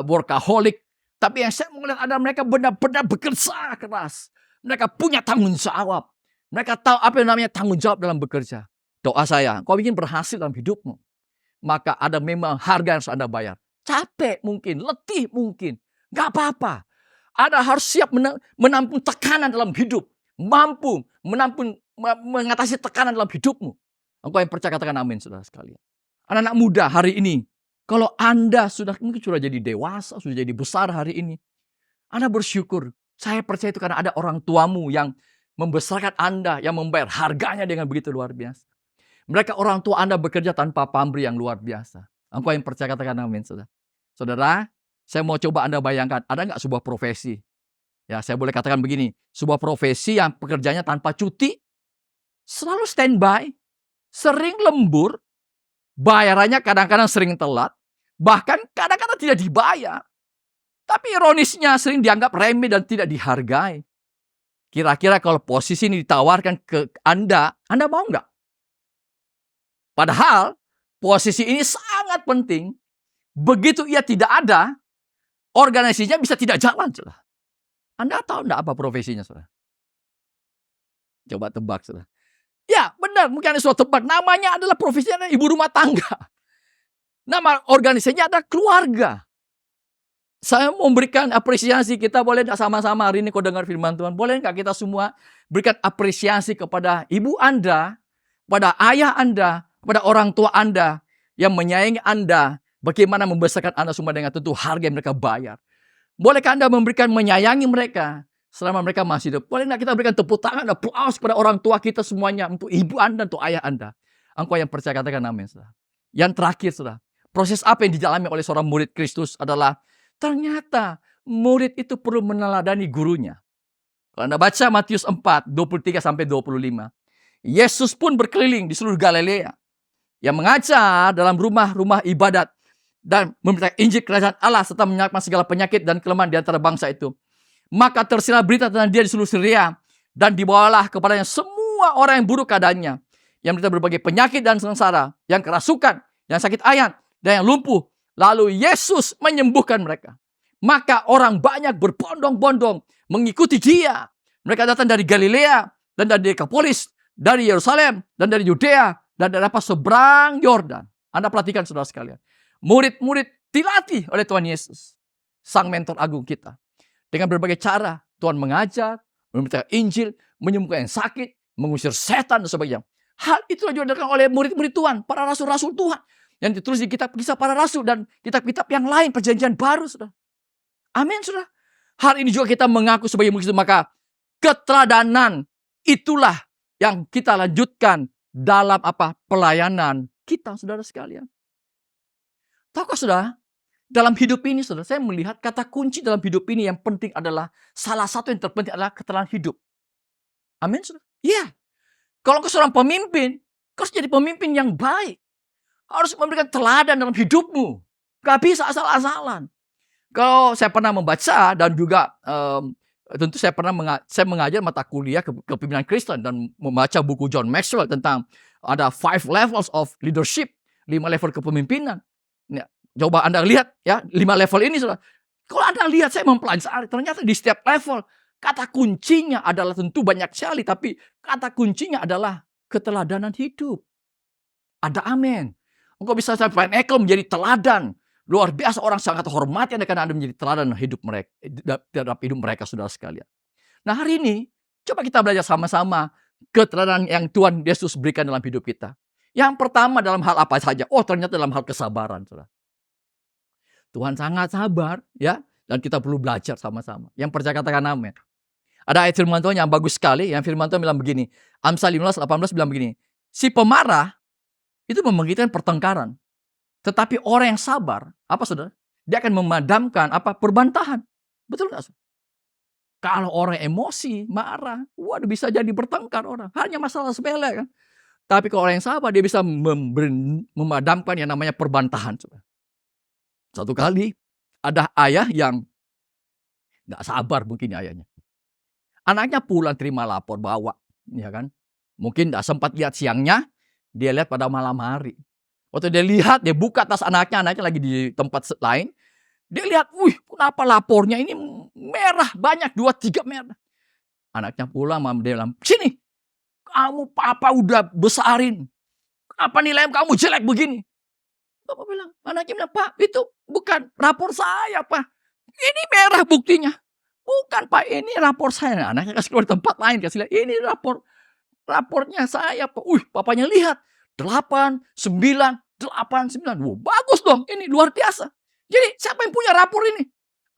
workaholic. Tapi yang saya melihat ada mereka benar-benar bekerja keras. Mereka punya tanggung jawab. Mereka tahu apa yang namanya tanggung jawab dalam bekerja. Doa saya, kau ingin berhasil dalam hidupmu. Maka ada memang harga yang harus Anda bayar. Capek mungkin, letih mungkin. Gak apa-apa. Anda harus siap menampung tekanan dalam hidup. Mampu mengatasi tekanan dalam hidupmu. Engkau yang percaya katakan amin, saudara sekalian. Anak-anak muda hari ini, kalau Anda mungkin sudah jadi dewasa, sudah jadi besar hari ini, Anda bersyukur. Saya percaya itu karena ada orang tuamu yang membesarkan Anda, yang membayar harganya dengan begitu luar biasa. Mereka orang tua Anda bekerja tanpa pamrih yang luar biasa. Engkau yang percaya katakan amin, saudara. Saudara, saya mau coba Anda bayangkan, ada nggak sebuah profesi? Ya, saya boleh katakan begini, sebuah profesi yang pekerjaannya tanpa cuti, selalu standby, sering lembur, bayarannya kadang-kadang sering telat, bahkan kadang-kadang tidak dibayar. Tapi ironisnya sering dianggap remeh dan tidak dihargai. Kira-kira kalau posisi ini ditawarkan ke Anda mau nggak? Padahal posisi ini sangat penting. Begitu ia tidak ada, organisasinya bisa tidak jalan. Saudara. Anda tahu nggak apa profesinya? Saudara? Coba tebak. Saudara. Ya benar, mungkin ada suatu tebak. Namanya adalah profesinya ibu rumah tangga. Nama organisasinya adalah keluarga. Saya mau memberikan apresiasi. Kita boleh tidak sama-sama hari ini kau dengar firman Tuhan. Boleh nggak kita semua berikan apresiasi kepada ibu Anda, kepada ayah Anda, kepada orang tua Anda yang menyayangi Anda. Bagaimana membesarkan Anda semua dengan tentu harga yang mereka bayar. Bolehkah Anda memberikan menyayangi mereka selama mereka masih hidup? Boleh nggak kita berikan tepuk tangan, aplaus kepada orang tua kita semuanya, untuk ibu Anda, untuk ayah Anda. Engkau yang percaya katakan amin, saudara. Yang terakhir, saudara, proses apa yang dijalani oleh seorang murid Kristus adalah ternyata murid itu perlu meneladani gurunya. Kalau Anda baca Matius 4, 23-25, Yesus pun berkeliling di seluruh Galilea yang mengajar dalam rumah-rumah ibadat dan memberitakan Injil kerajaan Allah serta menyelamatkan segala penyakit dan kelemahan di antara bangsa itu. Maka tersiar berita tentang dia di seluruh Syria dan dibawalah kepadanya semua orang yang buruk keadaannya, yang menderita berbagai penyakit dan sengsara, yang kerasukan, yang sakit ayan, dan yang lumpuh. Lalu Yesus menyembuhkan mereka. Maka orang banyak berbondong-bondong mengikuti dia. Mereka datang dari Galilea dan dari Dekapolis, dari Yerusalem dan dari Yudea dan dari seberang Yordan. Anda perhatikan saudara sekalian. Murid-murid dilatih oleh Tuhan Yesus, sang mentor agung kita. Dengan berbagai cara, Tuhan mengajar, memberitakan Injil, menyembuhkan yang sakit, mengusir setan dan sebagainya. Hal itu juga dilakukan oleh murid-murid Tuhan, para rasul-rasul Tuhan. Yang ditulis di kitab kisah para rasul dan kitab-kitab yang lain, perjanjian baru. Saudara. Amin, saudara. Hari ini juga kita mengaku sebagai murid, maka keteladanan itulah yang kita lanjutkan dalam pelayanan kita, saudara sekalian. Tahukah saudara, dalam hidup ini saudara, saya melihat kata kunci dalam hidup ini yang penting adalah, salah satu yang terpenting adalah keteladanan hidup. Amin saudara? Iya. Kalau kau seorang pemimpin, kau harus jadi pemimpin yang baik. Harus memberikan teladan dalam hidupmu. Gak bisa asal-asalan. Kalau saya pernah membaca dan juga tentu saya mengajar mata kuliah kepemimpinan Kristen dan membaca buku John Maxwell tentang ada 5 levels of leadership, 5 level kepemimpinan. Coba Anda lihat ya, 5 level ini saudara. Kalau Anda lihat, saya mempelajari, ternyata di setiap level kata kuncinya adalah tentu banyak sekali, tapi kata kuncinya adalah keteladanan hidup. Ada amin. Engkau bisa sampai Ekel menjadi teladan. Luar biasa, orang sangat hormati Anda karena Anda menjadi teladan hidup mereka, dalam hidup mereka, saudara sekalian. Nah, hari ini coba kita belajar sama-sama keteladanan yang Tuhan Yesus berikan dalam hidup kita. Yang pertama dalam hal apa saja? Oh, ternyata dalam hal kesabaran, saudara. Tuhan sangat sabar, ya, dan kita perlu belajar sama-sama. Yang percaya katakan amin. Ada ayat firman Tuhan yang bagus sekali, yang firman Tuhan bilang begini. Amsal 15:18 bilang begini. Si pemarah itu membangkitkan pertengkaran. Tetapi orang yang sabar, apa saudara? Dia akan memadamkan apa? Perbantahan. Betul nggak, saudara? Kalau orang emosi, marah, waduh, bisa jadi bertengkar orang. Hanya masalah sepele kan. Tapi kalau orang yang sabar, dia bisa memadamkan yang namanya perbantahan, saudara. Satu kali ada ayah yang nggak sabar, mungkin ayahnya. Anaknya pulang terima lapor bawa, ya kan? Mungkin nggak sempat lihat siangnya, dia lihat pada malam hari. Waktu dia lihat, dia buka tas anaknya lagi di tempat lain. Dia lihat, wih, kenapa lapornya ini merah banyak, 2-3 merah. Anaknya pulang, dia bilang, sini, kamu papa udah besarin, apa nilai kamu jelek begini? Bapak bilang, anaknya bilang, Pak, itu bukan rapor saya, Pak. Ini merah buktinya. Bukan, Pak, ini rapor saya. Anaknya kasih keluar tempat lain, kasih lihat, ini rapornya saya, Pak. Papanya lihat, 8, 9, 8, 9. Wow, bagus dong, ini luar biasa. Jadi siapa yang punya rapor ini?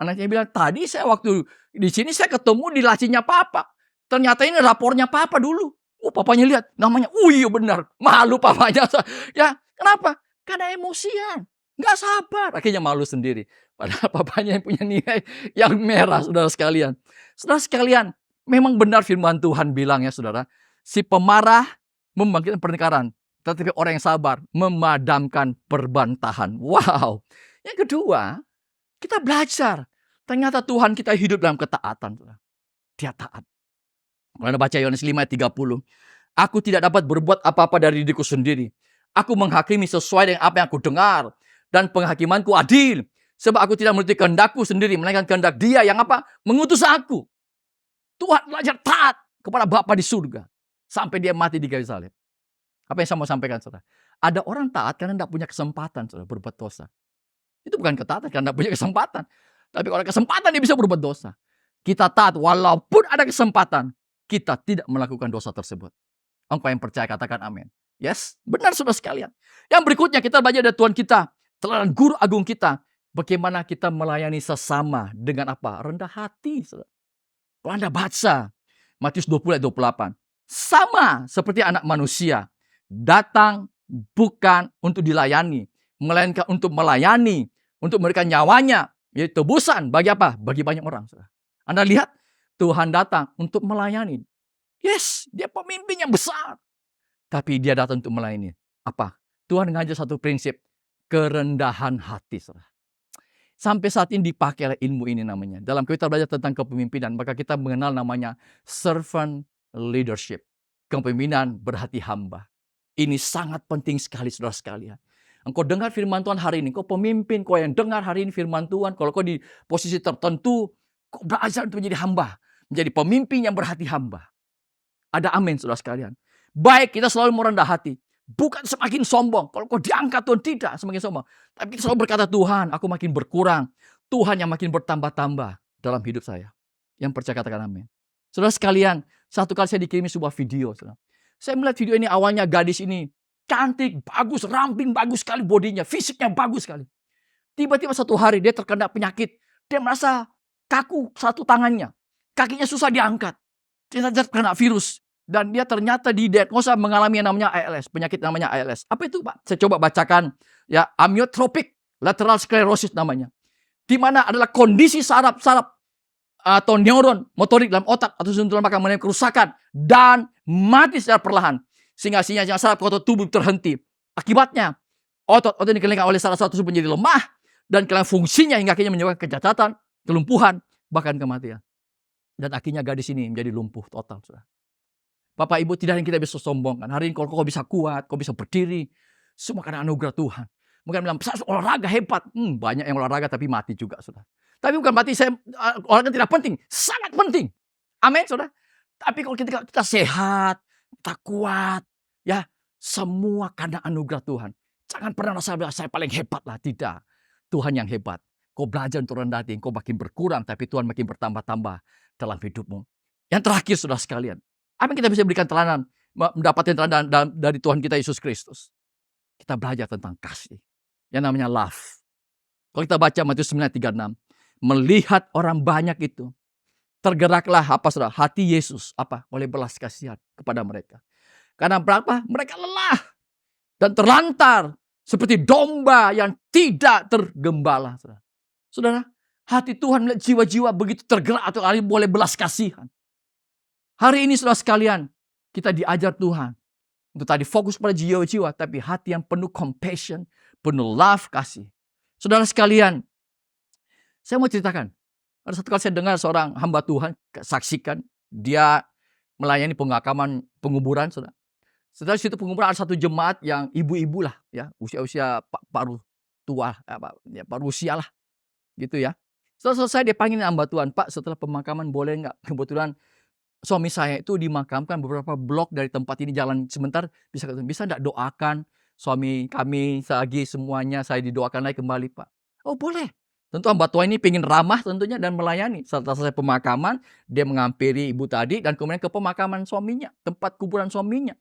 Anaknya bilang, tadi saya waktu di sini saya ketemu di lacinya Papa. Ternyata ini rapornya Papa dulu. Papanya lihat, namanya, iya benar. Malu papanya. Ya, kenapa? Karena emosian, nggak sabar, akhirnya malu sendiri. Padahal papanya yang punya nilai yang merah, saudara sekalian. Saudara sekalian, memang benar firman Tuhan bilang ya saudara, si pemarah membangkitkan pertengkaran, tetapi orang yang sabar memadamkan perbantahan. Wow. Yang kedua, kita belajar. Ternyata Tuhan kita hidup dalam ketaatan. Saudara. Dia taat. Kalau Anda baca Yohanes 5:30, aku tidak dapat berbuat apa-apa dari diriku sendiri. Aku menghakimi sesuai dengan apa yang aku dengar. Dan penghakimanku adil. Sebab aku tidak menuruti kehendakku sendiri, melainkan kehendak Dia yang apa? Mengutus aku. Tuhan belajar taat kepada Bapa di surga. Sampai Dia mati di kayu salib. Apa yang saya mau sampaikan, saudara? Ada orang taat karena tidak punya kesempatan, saudara, berbuat dosa. Itu bukan ketaatan karena tidak punya kesempatan. Tapi kalau ada kesempatan, dia bisa berbuat dosa. Kita taat walaupun ada kesempatan. Kita tidak melakukan dosa tersebut. Engkau yang percaya katakan amin. Yes, benar saudara sekalian. Yang berikutnya kita belajar dari Tuhan kita, teladan guru agung kita, bagaimana kita melayani sesama dengan apa? Rendah hati. Saudara. Kalau Anda baca Matius 20:28, sama seperti anak manusia, datang bukan untuk dilayani, melainkan untuk melayani, untuk memberikan nyawanya, yaitu tebusan bagi apa? Bagi banyak orang. Saudara. Anda lihat, Tuhan datang untuk melayani. Yes, Dia pemimpin yang besar. Tapi Dia datang untuk melayani. Apa? Tuhan ngajar satu prinsip. Kerendahan hati. Saudara. Sampai saat ini dipakai oleh ilmu ini namanya. Dalam kita belajar tentang kepemimpinan, maka kita mengenal namanya servant leadership. Kepemimpinan berhati hamba. Ini sangat penting sekali saudara sekalian. Engkau dengar firman Tuhan hari ini. Kau pemimpin, kau yang dengar hari ini firman Tuhan. Kalau kau di posisi tertentu, kau belajar untuk menjadi hamba. Menjadi pemimpin yang berhati hamba. Ada amin saudara sekalian. Baik, kita selalu merendah hati. Bukan semakin sombong. Kalau kau diangkat Tuhan, tidak semakin sombong. Tapi kita selalu berkata, Tuhan, aku makin berkurang. Tuhan yang makin bertambah-tambah dalam hidup saya. Yang percaya katakan amin. Saudara sekalian, satu kali saya dikirimi sebuah video. Saudara. Saya melihat video ini, awalnya gadis ini cantik, bagus, ramping, bagus sekali bodinya. Fisiknya bagus sekali. Tiba-tiba satu hari dia terkena penyakit. Dia merasa kaku satu tangannya. Kakinya susah diangkat. Dia terkena virus. Dan dia ternyata didiagnosa mengalami yang namanya ALS. Penyakit namanya ALS. Apa itu Pak? Saya coba bacakan. Ya, amyotrophic lateral sclerosis namanya. Di mana adalah kondisi saraf-saraf atau neuron motorik dalam otak atau tulang belakang mengalami kerusakan. Dan mati secara perlahan. Sehingga sinyal saraf otot tubuh terhenti. Akibatnya, otot-otot yang dikelilingi oleh salah satu tubuh menjadi lemah. Dan kehilangan fungsinya hingga akhirnya menyebabkan kecacatan, kelumpuhan, bahkan kematian. Dan akhirnya gadis ini menjadi lumpuh total. Saudara. Bapak Ibu, tidak ada yang kita bisa sombongkan. Hari ini kalau kau bisa kuat, kau bisa berdiri, semua karena anugerah Tuhan. Mungkin bilang, saya olahraga hebat. Banyak yang olahraga tapi mati juga, saudara. Tapi bukan berarti olahraga tidak penting. Sangat penting. Amin, saudara. Tapi kalau kita sehat, kita kuat, ya semua karena anugerah Tuhan. Jangan pernah rasa saya paling hebat lah. Tidak. Tuhan yang hebat. Kau belajar untuk rendah hati, kau makin berkurang, tapi Tuhan makin bertambah-tambah dalam hidupmu. Yang terakhir, saudara sekalian. Apa yang kita bisa berikan teladan, mendapatkan teladan dari Tuhan kita Yesus Kristus? Kita belajar tentang kasih. Yang namanya love. Kalau kita baca Matius 9:36, melihat orang banyak itu, tergeraklah saudara, hati Yesus oleh belas kasihan kepada mereka. Karena berapa? Mereka lelah dan terlantar seperti domba yang tidak tergembala. Saudara, hati Tuhan melihat jiwa-jiwa begitu tergerak atau boleh belas kasihan. Hari ini saudara sekalian, kita diajar Tuhan untuk tadi fokus pada jiwa-jiwa, tapi hati yang penuh compassion, penuh love, kasih. Saudara sekalian, saya mau ceritakan. Ada satu kali saya dengar seorang hamba Tuhan saksikan, dia melayani penguburan, saudara. Setelah situ penguburan ada satu jemaat yang ibu-ibu lah, ya, usia-usia paruh tua, paruh usia lah, gitu ya. Setelah selesai dia panggil hamba Tuhan, Pak, setelah pemakaman boleh nggak? Kebetulan suami saya itu dimakamkan beberapa blok dari tempat ini, jalan sebentar, bisa nggak doakan suami kami lagi semuanya, saya didoakan lagi kembali, Pak. Oh boleh. Tentu hamba Tuhan ini pengen ramah tentunya dan melayani. Setelah selesai pemakaman, dia menghampiri ibu tadi dan kemudian ke pemakaman suaminya, tempat kuburan suaminya.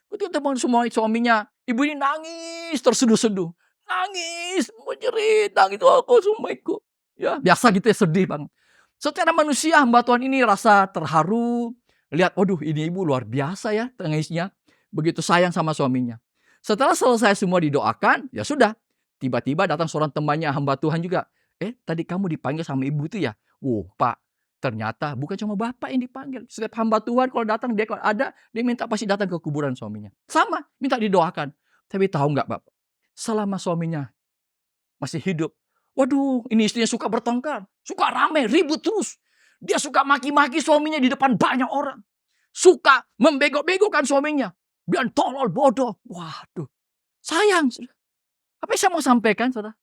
Ketika ketemu semua suaminya, ibu ini nangis terseduh-seduh, nangis, menjerit, nangis, aku suamiku. Ya, biasa gitu ya, sedih banget. Secara manusia hamba Tuhan ini rasa terharu, lihat, waduh ini ibu luar biasa ya tangisnya, begitu sayang sama suaminya. Setelah selesai semua didoakan, ya sudah. Tiba-tiba datang seorang temannya hamba Tuhan juga. Tadi kamu dipanggil sama ibu itu ya? Pak, ternyata bukan cuma bapak yang dipanggil. Setiap hamba Tuhan kalau datang, dia kalau ada, dia minta pasti datang ke kuburan suaminya. Sama, minta didoakan. Tapi tahu nggak bapak? Selama suaminya masih hidup, waduh, ini istrinya suka bertengkar, suka rame, ribut terus. Dia suka maki-maki suaminya di depan banyak orang. Suka membego-begokan suaminya. Biar tolol, bodoh. Waduh, sayang. Apa yang saya mau sampaikan, saudara?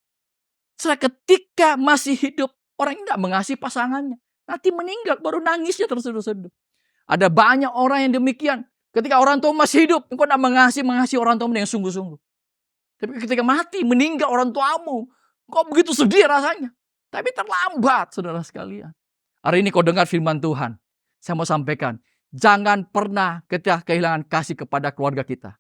Ketika masih hidup, orang ini tidak mengasihi pasangannya. Nanti meninggal, baru nangisnya terseduh-seduh. Ada banyak orang yang demikian. Ketika orang tua masih hidup, engkau tidak mengasihi orang tua dengan sungguh-sungguh. Tapi ketika mati, meninggal orang tuamu, kok begitu sedih rasanya. Tapi terlambat, saudara sekalian. Hari ini kau dengar firman Tuhan. Saya mau sampaikan, jangan pernah kita kehilangan kasih kepada keluarga kita.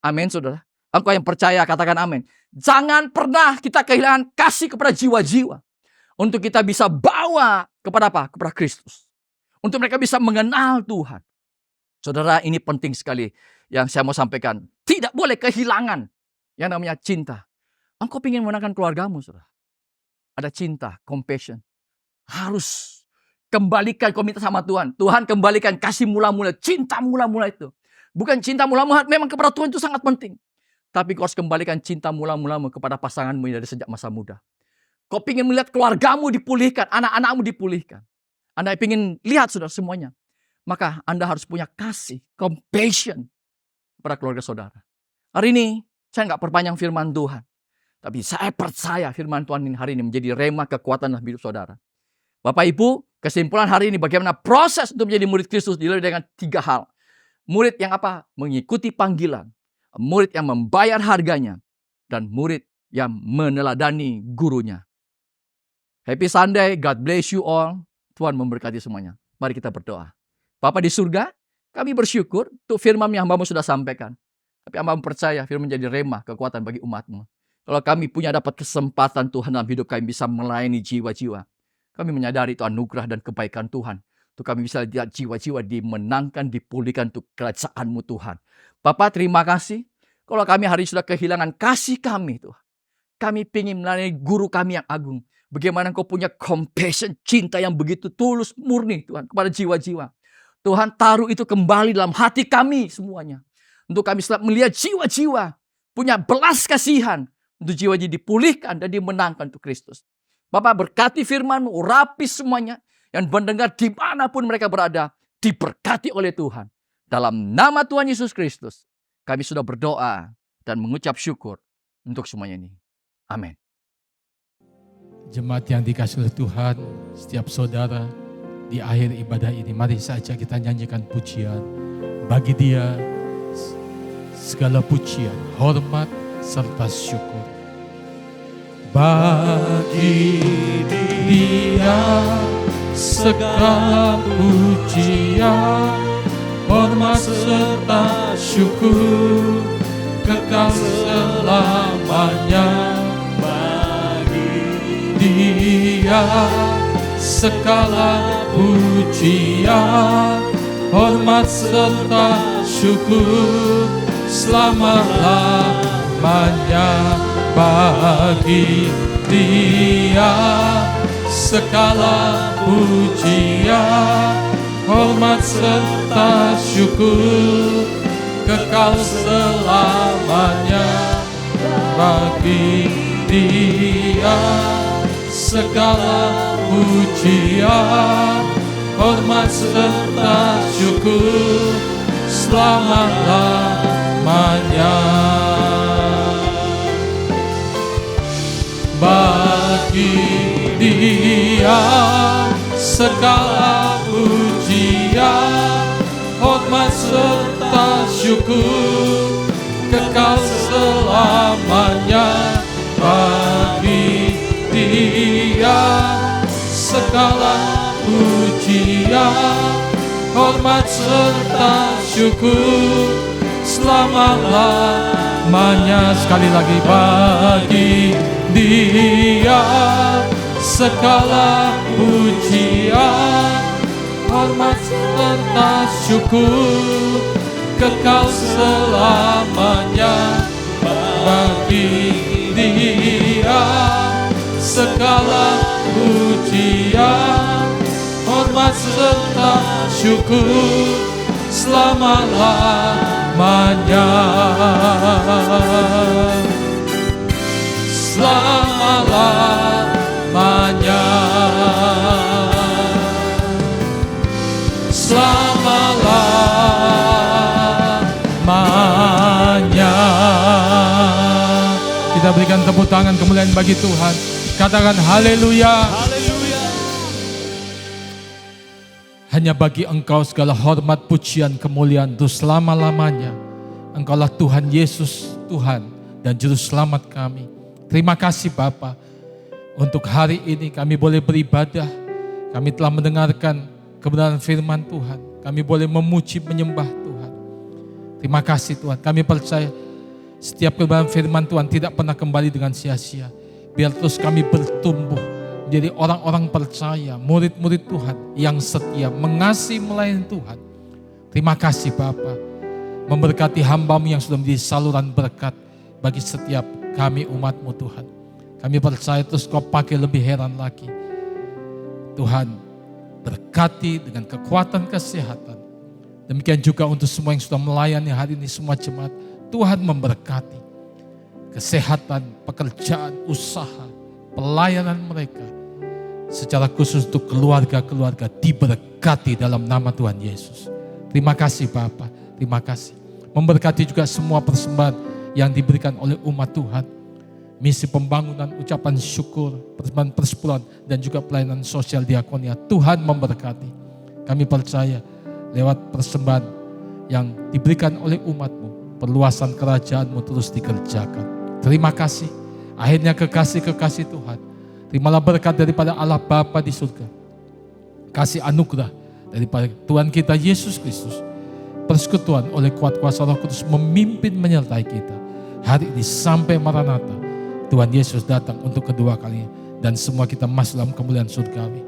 Amin, saudara. Engkau yang percaya, katakan amin. Jangan pernah kita kehilangan kasih kepada jiwa-jiwa. Untuk kita bisa bawa kepada apa? Kepada Kristus. Untuk mereka bisa mengenal Tuhan. Saudara, ini penting sekali yang saya mau sampaikan. Tidak boleh kehilangan yang namanya cinta. Engkau ingin menangkan keluargamu, saudara. Ada cinta, compassion. Harus kembalikan, kau minta sama Tuhan. Tuhan kembalikan kasih mula-mula, cinta mula-mula itu. Bukan cinta mula-mula, memang kepada Tuhan itu sangat penting. Tapi kau harus kembalikan cinta mula-mulamu kepada pasanganmu dari sejak masa muda. Kau ingin melihat keluargamu dipulihkan, anak-anakmu dipulihkan. Anda ingin lihat saudara semuanya. Maka Anda harus punya kasih, compassion kepada keluarga saudara. Hari ini saya nggak perpanjang firman Tuhan. Tapi saya percaya firman Tuhan ini hari ini menjadi rema kekuatan dalam hidup saudara. Bapak Ibu, kesimpulan hari ini bagaimana proses untuk menjadi murid Kristus dilalui dengan 3 hal. Murid yang apa? Mengikuti panggilan. Murid yang membayar harganya. Dan murid yang meneladani gurunya. Happy Sunday, God bless you all. Tuhan memberkati semuanya. Mari kita berdoa. Bapa di surga, kami bersyukur untuk firman yang hamba-Mu sudah sampaikan. Tapi hamba-Mu percaya firman menjadi rema kekuatan bagi umat-Mu. Kalau kami punya dapat kesempatan Tuhan dalam hidup kami bisa melayani jiwa-jiwa. Kami menyadari itu anugerah dan kebaikan Tuhan. Untuk kami bisa lihat jiwa-jiwa dimenangkan, dipulihkan untuk kerajaan-Mu Tuhan. Bapak terima kasih. Kalau kami hari ini sudah kehilangan kasih kami Tuhan. Kami ingin melayani guru kami yang agung. Bagaimana Engkau punya compassion, cinta yang begitu tulus, murni Tuhan kepada jiwa-jiwa. Tuhan taruh itu kembali dalam hati kami semuanya. Untuk kami selalu melihat jiwa-jiwa punya belas kasihan. Untuk jiwa-jiwa dipulihkan dan dimenangkan untuk Kristus. Bapak berkati firman-Mu, urapi semuanya. Yang mendengar dimanapun mereka berada, diberkati oleh Tuhan. Dalam nama Tuhan Yesus Kristus, kami sudah berdoa dan mengucap syukur. untuk semuanya ini. Amin. Jemaat yang dikasihi oleh Tuhan, setiap saudara di akhir ibadah ini, mari saja kita nyanyikan pujian. Bagi Dia segala pujian, hormat, serta syukur. Bagi Dia segala pujian, hormat serta syukur, kekal selamanya. Dia segala pujian, hormat serta syukur selama-lamanya. Bagi Dia segala pujian, hormat serta syukur, kekal selamanya. Bagi Dia segala pujian, hormat serta syukur selama-lamanya. Bagi Dia segala pujian, hormat serta syukur, kekal selamanya. Bagi Dia segala pujian, hormat serta syukur selama-lamanya. Sekali lagi, bagi Dia segala pujian, hormat serta syukur, kekal selamanya. Bagi Dia segala pujian, hormat serta syukur selama-lamanya. Selama-lamanya. Selama-lamanya. Kita berikan tepuk tangan kemuliaan bagi Tuhan. Katakan haleluya. Hanya bagi Engkau segala hormat, pujian, kemuliaan itu selama-lamanya. Engkaulah Tuhan Yesus, Tuhan dan Juru Selamat kami. Terima kasih Bapa, untuk hari ini kami boleh beribadah. Kami telah mendengarkan kebenaran firman Tuhan. Kami boleh memuji, menyembah Tuhan. Terima kasih Tuhan. Kami percaya setiap kebenaran firman Tuhan tidak pernah kembali dengan sia-sia. Biar terus kami bertumbuh menjadi orang-orang percaya, murid-murid Tuhan yang setia, mengasihi melayani Tuhan. Terima kasih Bapa, memberkati hamba-Mu yang sudah menjadi saluran berkat bagi setiap kami umat-Mu Tuhan. Kami percaya terus Kau pakai lebih heran lagi. Tuhan, berkati dengan kekuatan kesehatan. Demikian juga untuk semua yang sudah melayani hari ini, semua jemaat. Tuhan memberkati kesehatan, pekerjaan, usaha, pelayanan mereka. Secara khusus untuk keluarga-keluarga diberkati dalam nama Tuhan Yesus. Terima kasih Bapa, terima kasih. Memberkati juga semua persembahan yang diberikan oleh umat Tuhan. Misi pembangunan, ucapan syukur, persembahan persepuluhan dan juga pelayanan sosial diakonia. Tuhan memberkati. Kami percaya lewat persembahan yang diberikan oleh umat-Mu, perluasan kerajaan-Mu terus dikerjakan. Terima kasih. Akhirnya kekasih-kekasih Tuhan, terimalah berkat daripada Allah Bapa di surga. Kasih anugerah daripada Tuhan kita Yesus Kristus. Persekutuan oleh kuat kuasa Roh Kudus memimpin menyertai kita. Hari ini sampai Maranatha, Tuhan Yesus datang untuk kedua kalinya. Dan semua kita masuk dalam kemuliaan surgawi.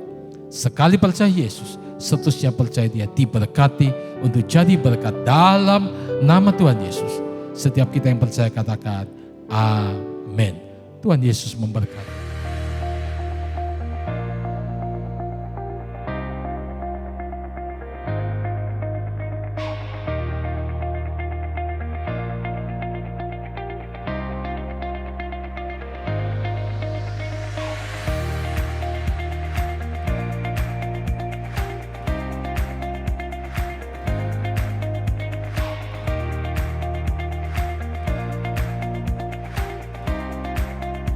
Sekali percaya Yesus, seterusnya percaya Dia diberkati untuk jadi berkat dalam nama Tuhan Yesus. Setiap kita yang percaya katakan amin. Tuhan Yesus memberkati.